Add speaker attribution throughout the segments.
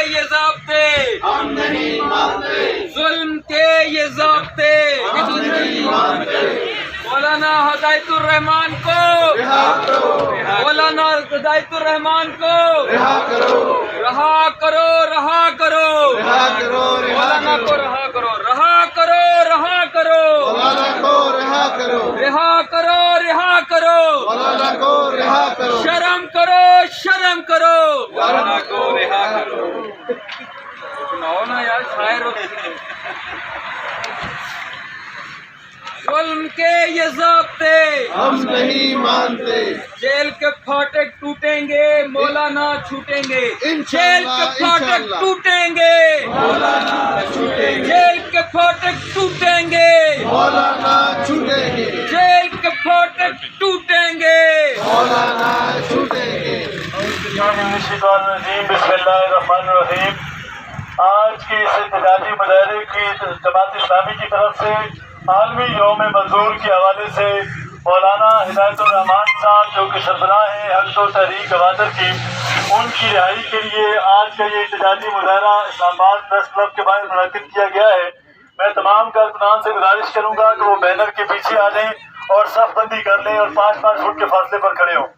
Speaker 1: یہ ضابطے
Speaker 2: ہم نہیں مانتے،
Speaker 1: ظلم کے یہ ضابطے
Speaker 2: ہم نہیں مانتے،
Speaker 1: مولانا ہدایت الرحمان کو
Speaker 2: رہا کرو،
Speaker 1: مولانا ہدایت الرحمان کو
Speaker 2: رہا کرو،
Speaker 1: رہا کرو رہا کرو
Speaker 2: رہا کرو، رہا
Speaker 1: مولانا کو
Speaker 2: کرو،
Speaker 1: رہا کرو رہا کرو رہا کرو
Speaker 2: مولانا کو رہا کرو،
Speaker 1: رہا کرو رہا کرو
Speaker 2: مولانا کو رہا کرو،
Speaker 1: شرم کرو شرم کرو
Speaker 2: مولانا کو
Speaker 1: رہا کرو سناؤ نا یار شاعر ہو ظلم کے یہ ضابطے
Speaker 2: ہم نہیں مانتے،
Speaker 1: جیل کے پھاٹک ٹوٹیں گے مولانا چھوٹیں گے جیل
Speaker 2: انشاءاللہ،
Speaker 1: کے پھاٹک
Speaker 2: انشاءاللہ،
Speaker 1: ٹوٹیں گے
Speaker 2: مولانا چھوٹیں گے،
Speaker 1: جیل کے پھاٹک ٹوٹیں گے
Speaker 2: مولانا چھوٹیں گے،
Speaker 1: جیل کے پھاٹک ٹوٹیں گے
Speaker 2: مولانا چھوٹیں گے۔
Speaker 3: بسم اللہ الرحمن الرحیم۔ آج کی اس احتجاجی مظاہرے کی جماعت اسلامی کی طرف سے عالمی یوم مزدور کے حوالے سے مولانا ہدایت الرحمان صاحب جو کہ سربراہ ہیں حق و تحریک گوادر کی، ان کی رہائی کے لیے آج کا یہ احتجاجی مظاہرہ اسلام آباد پریس کلب کے باہر منعقد کیا گیا ہے۔ میں تمام کارکنان سے گزارش کروں گا کہ وہ بینر کے پیچھے آ جائیں اور صف بندی کر لیں اور 5-5 فٹ کے فاصلے پر کھڑے ہوں۔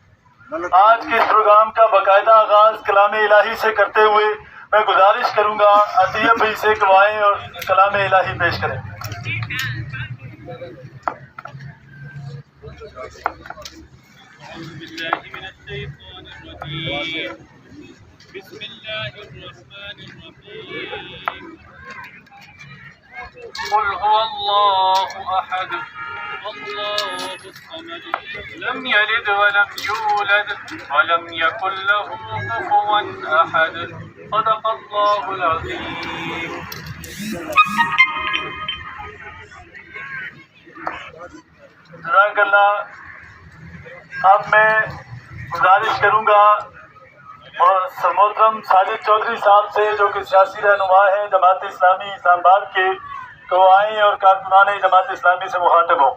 Speaker 3: آج کے اس پروگرام کا باقاعدہ آغاز کلام الہی سے کرتے ہوئے میں گزارش کروں گا عطیہ بھائی سے کہ وہ آئیں اور کلام الہی پیش کریں۔
Speaker 4: بسم اللہ الرحمن الرحیم قل هو اللہ احد اللہ الصمد لم یلد ولم یولد ولم یکن له کفوا احد صدق اللہ العظیم۔
Speaker 3: جزاک اللہ۔ اب میں گزارش کروں گا اور محترم ساجد چودھری صاحب سے جو کہ سیاسی رہنما ہیں جماعت اسلامی اسلام آباد کے، تو وہ آئیں اور کارکنان جماعت اسلامی سے مخاطب ہوں۔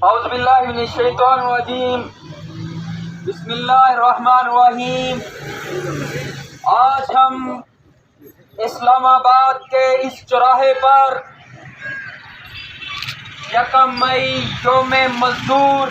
Speaker 1: اعوذ باللہ من الشیطان الرجیم بسم اللہ الرحمن الرحیم۔ آج ہم اسلام آباد کے اس چوراہے پر 1 مئی یوم مزدور